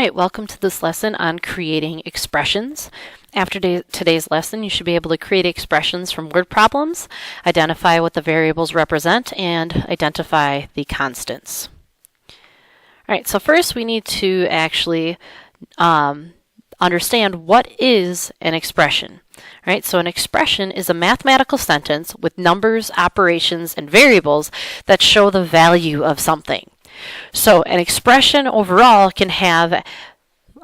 Alright, welcome to this lesson on creating expressions. After today's lesson, you should be able to create expressions from word problems, identify what the variables represent, and identify the constants. Alright, so first we need to actually understand what is an expression. Right? So an expression is a mathematical sentence with numbers, operations, and variables that show the value of something. So an expression overall can have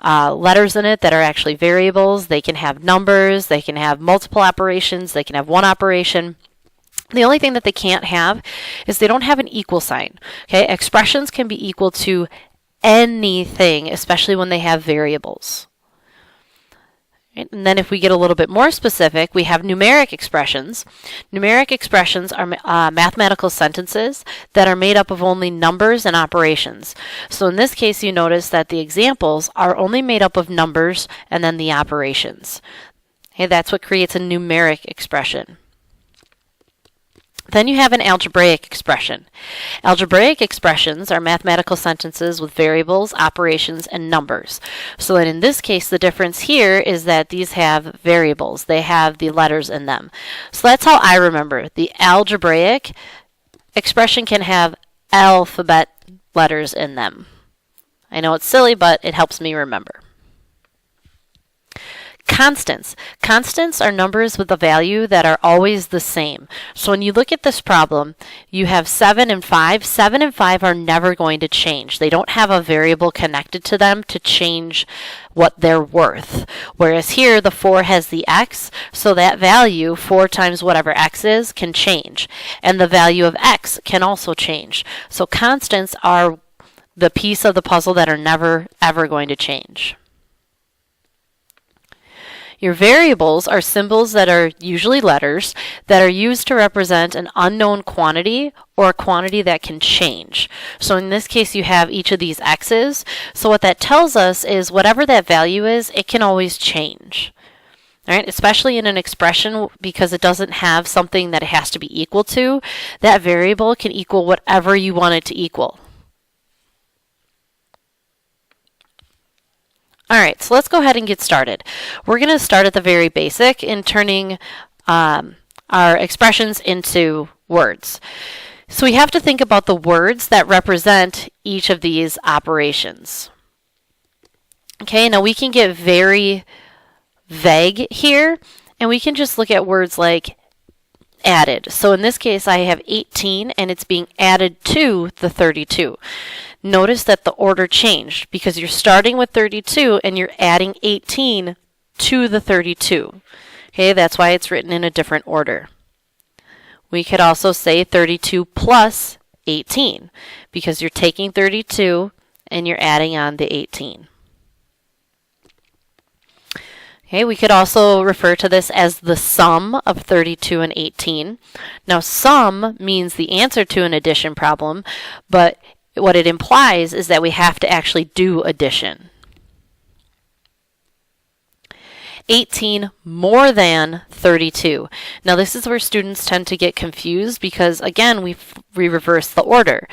letters in it that are actually variables. They can have numbers. They can have multiple operations. They can have one operation. The only thing that they can't have is they don't have an equal sign. Okay? Expressions can be equal to anything, especially when they have variables. And then if we get a little bit more specific, we have numeric expressions. Numeric expressions are mathematical sentences that are made up of only numbers and operations. So in this case, you notice that the examples are only made up of numbers and then the operations. Okay, that's what creates a numeric expression. Then you have an algebraic expression. Algebraic expressions are mathematical sentences with variables, operations, and numbers. So that in this case, the difference here is that these have variables. They have the letters in them. So that's how I remember. The algebraic expression can have alphabet letters in them. I know it's silly, but it helps me remember. Constants. Constants are numbers with a value that are always the same. So when you look at this problem, you have 7 and 5. 7 and 5 are never going to change. They don't have a variable connected to them to change what they're worth. Whereas here, the 4 has the x, so that value, 4 times whatever x is, can change. And the value of x can also change. So constants are the piece of the puzzle that are never, ever going to change. Your variables are symbols that are usually letters that are used to represent an unknown quantity or a quantity that can change. So in this case, you have each of these x's. So what that tells us is whatever that value is, it can always change. All right? Especially in an expression, because it doesn't have something that it has to be equal to, that variable can equal whatever you want it to equal. Alright, so let's go ahead and get started. We're going to start at the very basic in turning our expressions into words. So we have to think about the words that represent each of these operations. Okay, now we can get very vague here, and we can just look at words like added. So in this case, I have 18, and it's being added to the 32. Notice that the order changed because you're starting with 32 and you're adding 18 to the 32. Okay, that's why it's written in a different order. We could also say 32 plus 18 because you're taking 32 and you're adding on the 18. Okay, we could also refer to this as the sum of 32 and 18. Now, sum means the answer to an addition problem, but what it implies is that we have to actually do addition. 18 more than 32. Now this is where students tend to get confused because again we reverse the order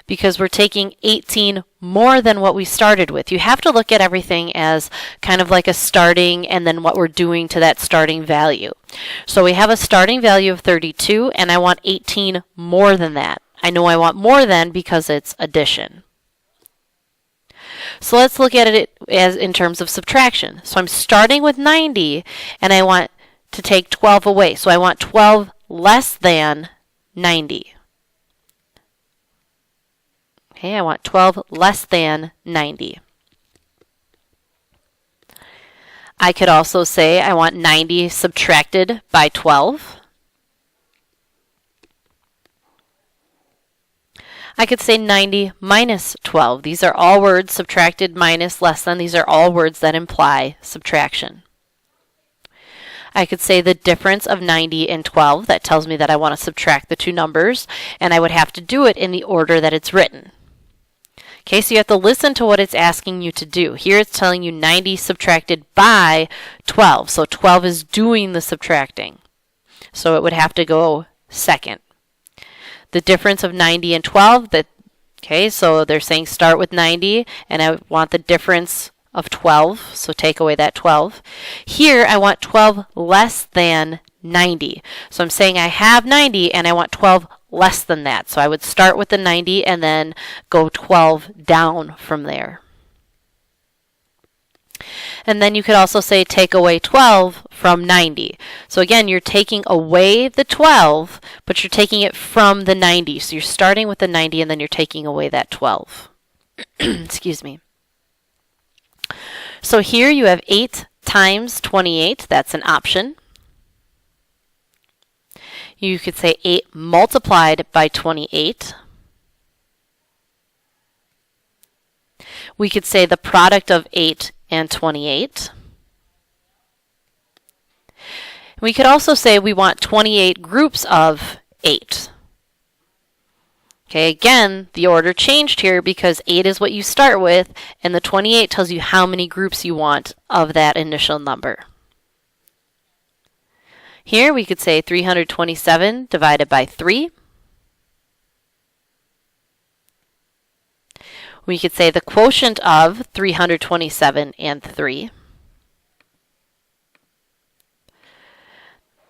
because we're taking 18 more than what we started with. You have to look at everything as kind of like a starting and then what we're doing to that starting value. So we have a starting value of 32 and I want 18 more than that. I know I want more than because it's addition. So let's look at it as in terms of subtraction. So I'm starting with 90 and I want to take 12 away. So I want 12 less than 90. Okay, I want 12 less than 90. I could also say I want 90 subtracted by 12. I could say 90 minus 12. These are all words subtracted minus less than. These are all words that imply subtraction. I could say the difference of 90 and 12. That tells me that I want to subtract the two numbers, and I would have to do it in the order that it's written. Okay, so you have to listen to what it's asking you to do. Here it's telling you 90 subtracted by 12. So 12 is doing the subtracting. So it would have to go second. The difference of 90 and 12, okay, so they're saying start with 90, and I want the difference of 12, so take away that 12. Here I want 12 less than 90. So I'm saying I have 90 and I want 12 less than that. So I would start with the 90 and then go 12 down from there. And then you could also say take away 12 from 90. So again, you're taking away the 12, but you're taking it from the 90. So you're starting with the 90 and then you're taking away that 12. Excuse me. So here you have 8 times 28. That's an option. You could say 8 multiplied by 28. We could say the product of 8 and 28. We could also say we want 28 groups of 8. Okay, again, the order changed here because 8 is what you start with, and the 28 tells you how many groups you want of that initial number. Here we could say 327 divided by 3. We could say the quotient of 327 and 3.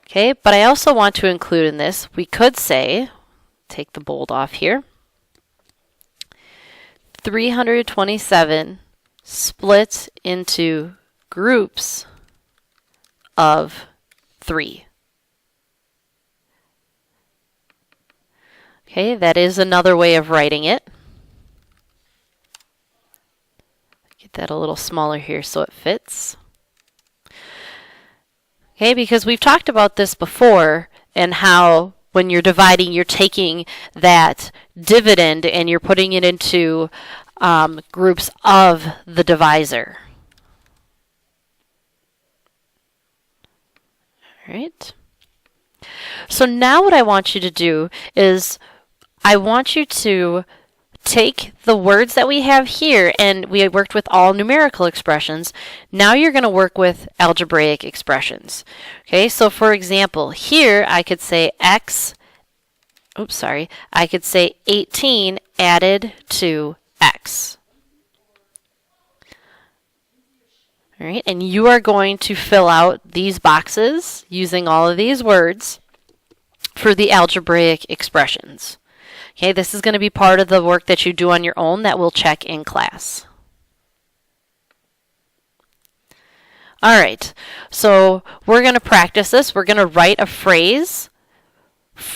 Okay, but I also want to include in this, we could say, take the bold off here, 327 split into groups of 3. Okay, that is another way of writing it. Get that a little smaller here so it fits. Okay, because we've talked about this before and how when you're dividing, you're taking that dividend and you're putting it into groups of the divisor. All right. So now what I want you to do is I want you to take the words that we have here, and we worked with all numerical expressions. Now you're going to work with algebraic expressions. Okay, so for example, here I could say I could say 18 added to x. All right, and you are going to fill out these boxes using all of these words for the algebraic expressions. Okay, this is going to be part of the work that you do on your own that we'll check in class. All right, so we're going to practice this. We're going to write a phrase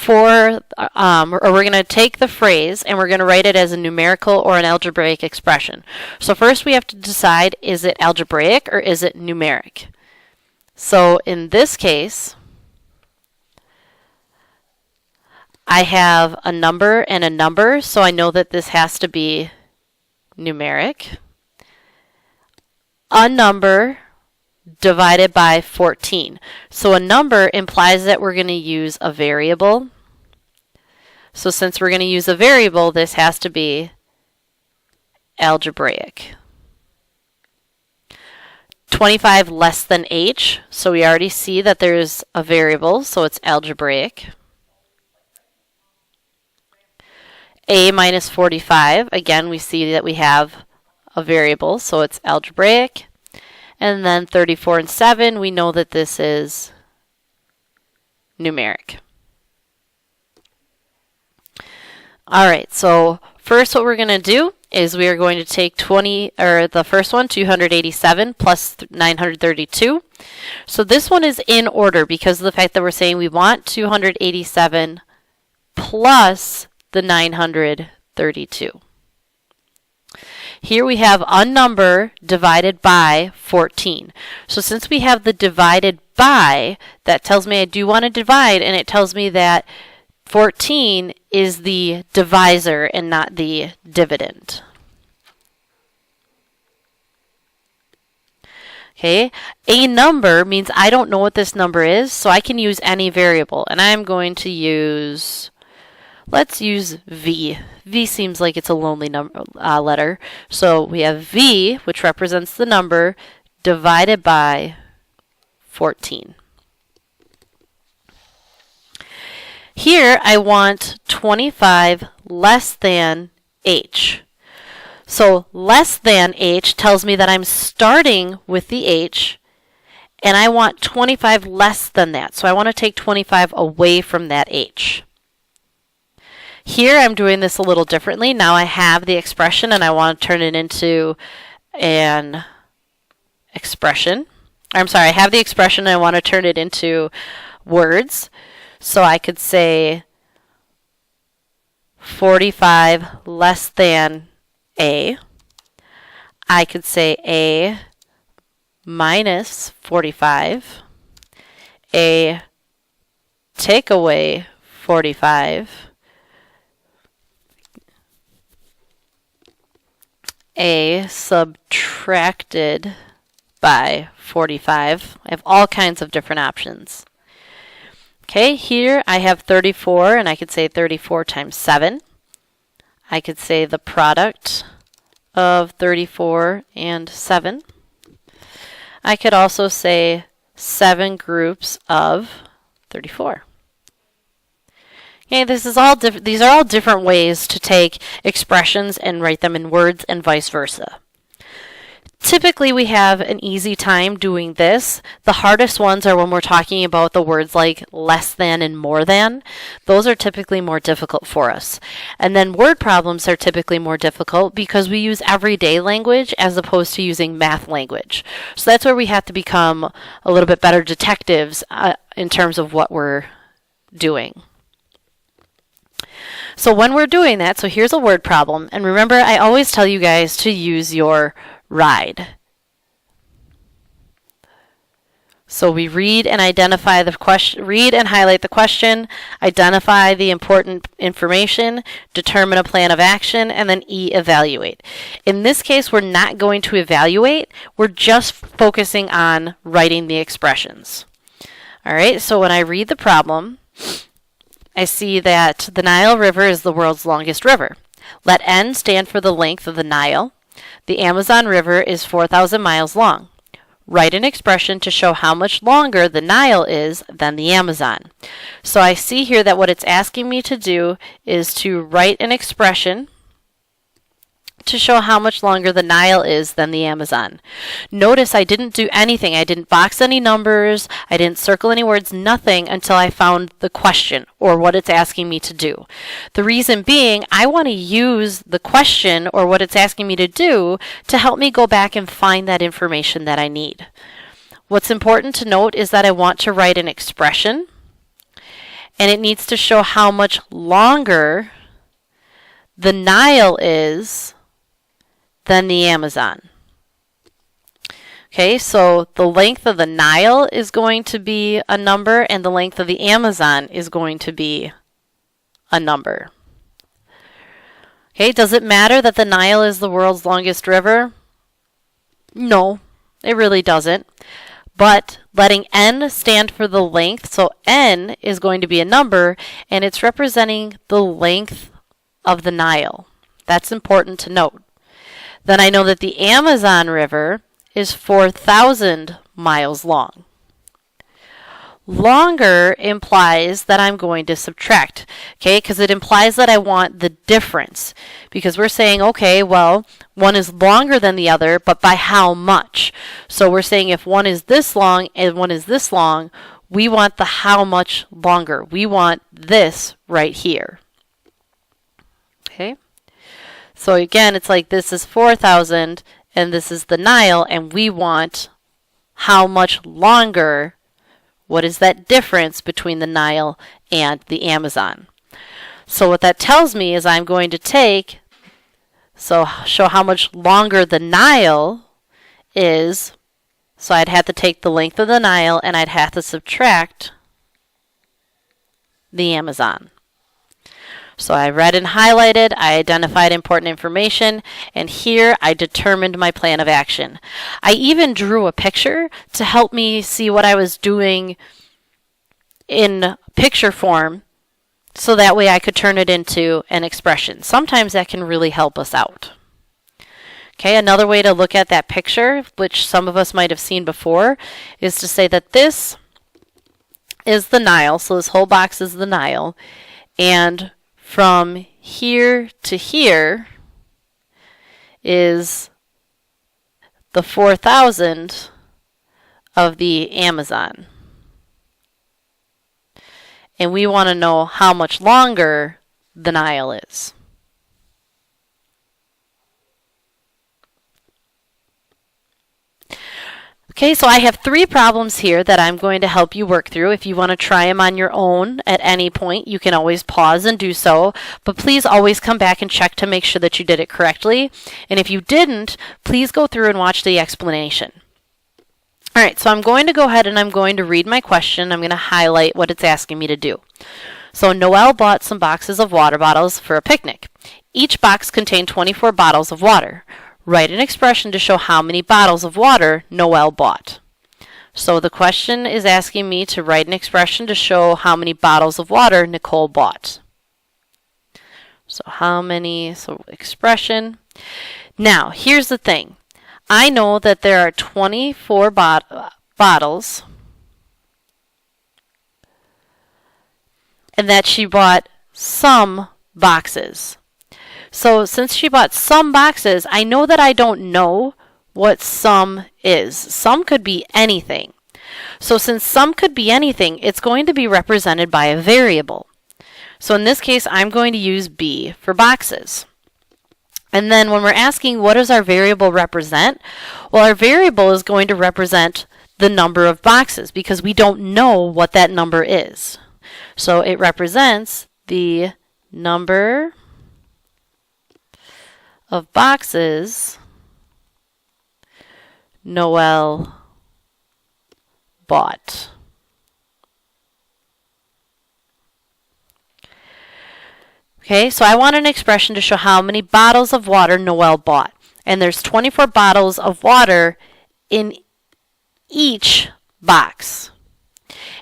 or we're going to take the phrase and we're going to write it as a numerical or an algebraic expression. So first we have to decide, is it algebraic or is it numeric? So in this case, I have a number and a number, so I know that this has to be numeric. A number divided by 14. So a number implies that we're going to use a variable. So since we're going to use a variable, this has to be algebraic. 25 less than h, so we already see that there's a variable, so it's algebraic. A minus 45, again, we see that we have a variable, so it's algebraic. And then 34 and 7, we know that this is numeric. All right, so first what we're going to do is we are going to take the first one, 287 plus 932. So this one is in order because of the fact that we're saying we want 287 plus the 932. Here we have a number divided by 14. So since we have the divided by, that tells me I do want to divide, and it tells me that 14 is the divisor and not the dividend. Okay, a number means I don't know what this number is, so I can use any variable, and I'm going to use, let's use v. V seems like it's a lonely letter. So we have v, which represents the number, divided by 14. Here I want 25 less than h. So less than h tells me that I'm starting with the h, and I want 25 less than that. So I want to take 25 away from that h. Here I'm doing this a little differently. Now I have the expression and I want to turn it into an expression. I'm sorry, I have the expression and I want to turn it into words. So I could say 45 less than a. I could say a minus 45. A take away 45. A subtracted by 45. I have all kinds of different options. Okay, here I have 34, and I could say 34 times 7. I could say the product of 34 and 7. I could also say 7 groups of 34. Okay, these are all different ways to take expressions and write them in words and vice versa. Typically, we have an easy time doing this. The hardest ones are when we're talking about the words like less than and more than. Those are typically more difficult for us. And then word problems are typically more difficult because we use everyday language as opposed to using math language. So that's where we have to become a little bit better detectives in terms of what we're doing. So when we're doing that, so here's a word problem. And remember, I always tell you guys to use your ride. So we read and identify the question, read and highlight the question, identify the important information, determine a plan of action, and then evaluate. In this case, we're not going to evaluate. We're just focusing on writing the expressions. All right, so when I read the problem, I see that the Nile River is the world's longest river. Let N stand for the length of the Nile. The Amazon River is 4,000 miles long. Write an expression to show how much longer the Nile is than the Amazon. So I see here that what it's asking me to do is to write an expression to show how much longer the Nile is than the Amazon. Notice I didn't do anything. I didn't box any numbers. I didn't circle any words, nothing until I found the question or what it's asking me to do. The reason being, I want to use the question or what it's asking me to do to help me go back and find that information that I need. What's important to note is that I want to write an expression, and it needs to show how much longer the Nile is than the Amazon. Okay, so the length of the Nile is going to be a number, and the length of the Amazon is going to be a number. Okay, does it matter that the Nile is the world's longest river? No, it really doesn't. But letting N stand for the length, so N is going to be a number, and it's representing the length of the Nile. That's important to note. Then I know that the Amazon River is 4,000 miles long. Longer implies that I'm going to subtract, okay, because it implies that I want the difference. Because we're saying, okay, well, one is longer than the other, but by how much? So we're saying if one is this long and one is this long, we want the how much longer. We want this right here. Okay? So again, it's like this is 4,000 and this is the Nile, and we want how much longer. What is that difference between the Nile and the Amazon? So what that tells me is I'm going to take, so show how much longer the Nile is. So I'd have to take the length of the Nile and I'd have to subtract the Amazon. So I read and highlighted, I identified important information, and here I determined my plan of action. I even drew a picture to help me see what I was doing in picture form, so that way I could turn it into an expression. Sometimes that can really help us out. Okay, another way to look at that picture, which some of us might have seen before, is to say that this is the Nile, so this whole box is the Nile, and from here to here is the 4,000 of the Amazon. And we want to know how much longer the Nile is. Okay, so I have 3 problems here that I'm going to help you work through. If you want to try them on your own at any point, you can always pause and do so. But please always come back and check to make sure that you did it correctly. And if you didn't, please go through and watch the explanation. All right, so I'm going to go ahead and I'm going to read my question. I'm going to highlight what it's asking me to do. So Noelle bought some boxes of water bottles for a picnic. Each box contained 24 bottles of water. Write an expression to show how many bottles of water Noelle bought. So the question is asking me to write an expression to show how many bottles of water Nicole bought. So expression. Now, here's the thing. I know that there are 24 bottles and that she bought some boxes. So since she bought some boxes, I know that I don't know what sum is. Sum could be anything. So since sum could be anything, it's going to be represented by a variable. So in this case, I'm going to use B for boxes. And then when we're asking what does our variable represent, well, our variable is going to represent the number of boxes because we don't know what that number is. So it represents the number of boxes Noelle bought. Okay, so I want an expression to show how many bottles of water Noelle bought. And there's 24 bottles of water in each box.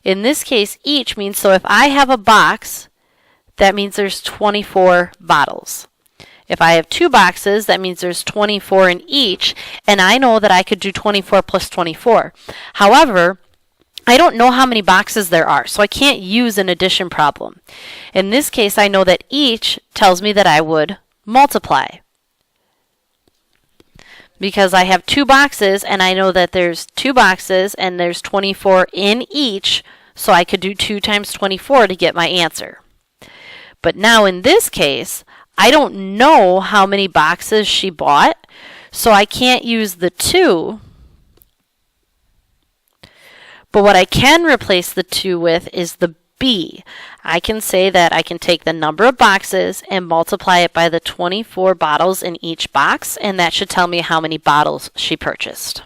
In this case, each means, so if I have a box, that means there's 24 bottles. If I have 2 boxes, that means there's 24 in each, and I know that I could do 24 plus 24. However, I don't know how many boxes there are, so I can't use an addition problem. In this case, I know that each tells me that I would multiply. Because I have 2 boxes, and I know that there's 2 boxes, and there's 24 in each, so I could do 2 times 24 to get my answer. But now in this case, I don't know how many boxes she bought, so I can't use the 2. But what I can replace the 2 with is the B. I can say that I can take the number of boxes and multiply it by the 24 bottles in each box, and that should tell me how many bottles she purchased.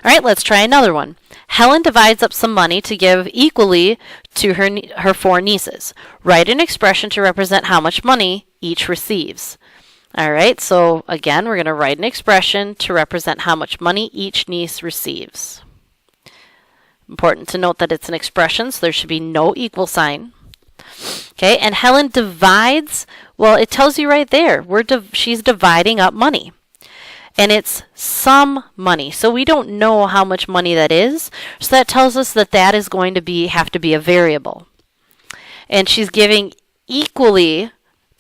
All right, let's try another one. Helen divides up some money to give equally to her 4 nieces. Write an expression to represent how much money each receives. All right, so again, we're going to write an expression to represent how much money each niece receives. Important to note that it's an expression, so there should be no equal sign. Okay, and Helen divides, well, it tells you right there, she's dividing up money. And it's some money, so we don't know how much money that is, so that tells us that that is going to have to be a variable. And she's giving equally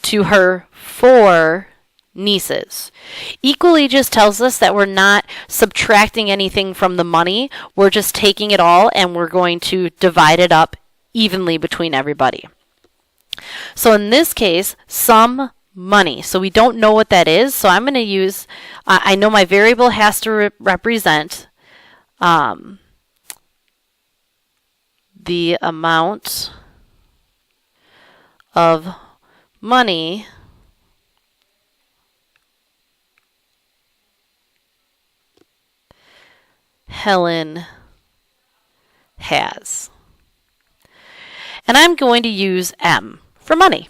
to her 4 nieces. Equally just tells us that we're not subtracting anything from the money, we're just taking it all and we're going to divide it up evenly between everybody. So in this case, some money. So we don't know what that is, so I'm going to use, I know my variable has to represent the amount of money Helen has. And I'm going to use M for money.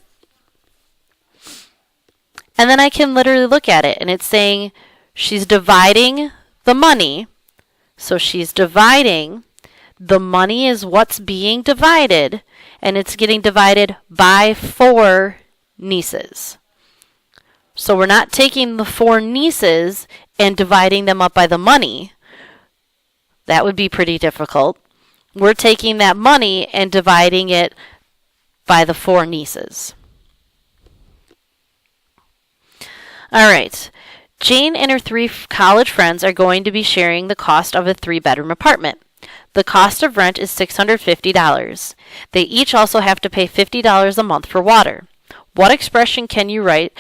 And then I can literally look at it, and it's saying she's dividing the money. So she's dividing, the money is what's being divided, and it's getting divided by 4 nieces. So we're not taking the 4 nieces and dividing them up by the money. That would be pretty difficult. We're taking that money and dividing it by the 4 nieces. All right. Jane and her 3 college friends are going to be sharing the cost of a 3-bedroom apartment. The cost of rent is $650. They each also have to pay $50 a month for water. What expression can you write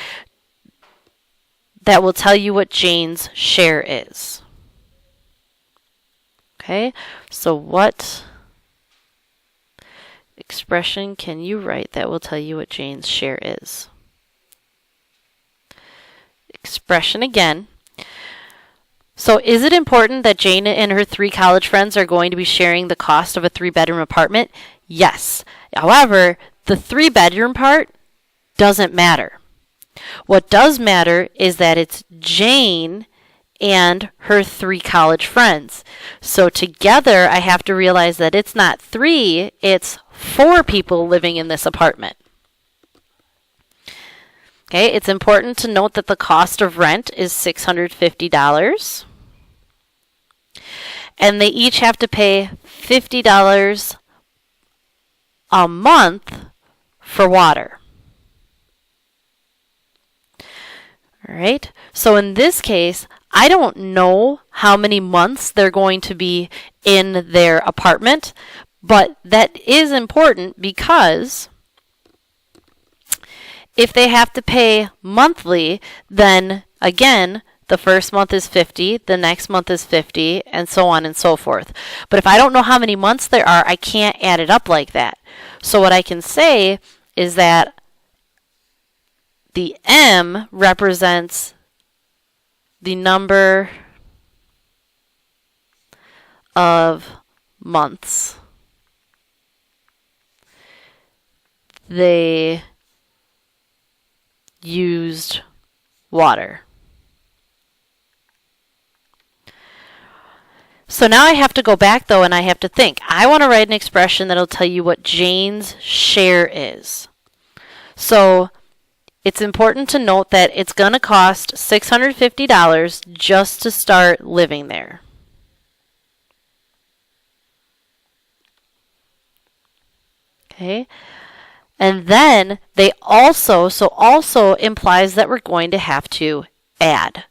that will tell you what Jane's share is? Okay, so what expression can you write that will tell you what Jane's share is? Expression again. So is it important that Jane and her 3 college friends are going to be sharing the cost of a 3-bedroom apartment? Yes. However, the 3-bedroom part doesn't matter. What does matter is that it's Jane and her 3 college friends. So together I have to realize that it's not 3, it's 4 people living in this apartment. Okay, it's important to note that the cost of rent is $650. And they each have to pay $50 a month for water. All right, so in this case, I don't know how many months they're going to be in their apartment, but that is important because if they have to pay monthly, then again, the first month is 50, the next month is 50, and so on and so forth. But if I don't know how many months there are, I can't add it up like that. So what I can say is that the M represents the number of months they used water. So now I have to go back though and I have to think. I want to write an expression that'll tell you what Jane's share is. So it's important to note that it's going to cost $650 just to start living there. Okay. And then they also implies that we're going to have to add.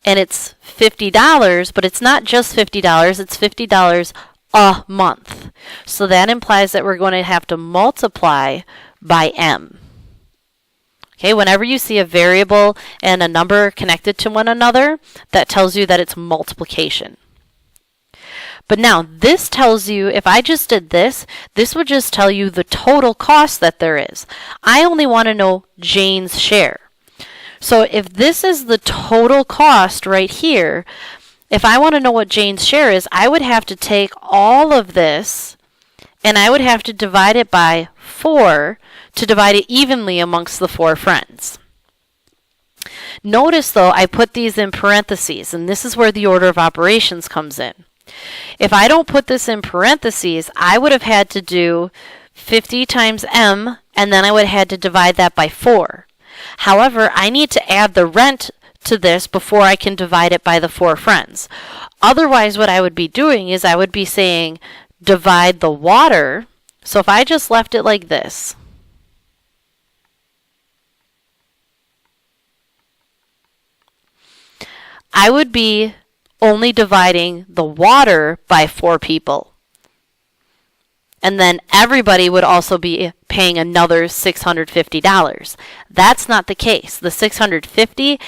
And it's $50, but it's not just $50, it's $50 a month. So that implies that we're going to have to multiply by M. Okay, whenever you see a variable and a number connected to one another, that tells you that it's multiplication. But now this tells you, if I just did this, this would just tell you the total cost that there is. I only want to know Jane's share. So if this is the total cost right here, if I want to know what Jane's share is, I would have to take all of this and I would have to divide it by 4 to divide it evenly amongst the 4 friends. Notice though, I put these in parentheses, and this is where the order of operations comes in. If I don't put this in parentheses, I would have had to do 50 times M, and then I would have had to divide that by 4. However, I need to add the rent to this before I can divide it by the 4 friends. Otherwise, what I would be doing is I would be saying divide the water. So if I just left it like this, I would be only dividing the water by 4 people. And then everybody would also be paying another $650. That's not the case. The $650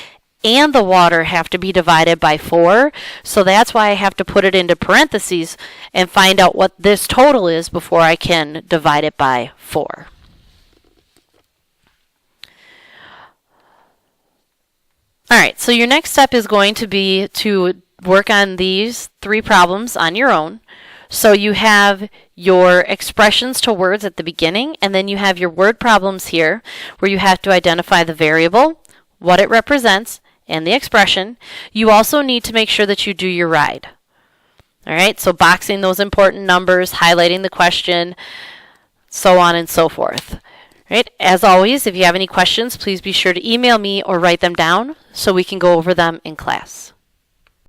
and the water have to be divided by 4. So that's why I have to put it into parentheses and find out what this total is before I can divide it by 4. All right, so your next step is going to be to work on these 3 problems on your own. So you have your expressions to words at the beginning, and then you have your word problems here where you have to identify the variable, what it represents, and the expression. You also need to make sure that you do your ride. All right, so boxing those important numbers, highlighting the question, so on and so forth. Right? As always, if you have any questions, please be sure to email me or write them down so we can go over them in class.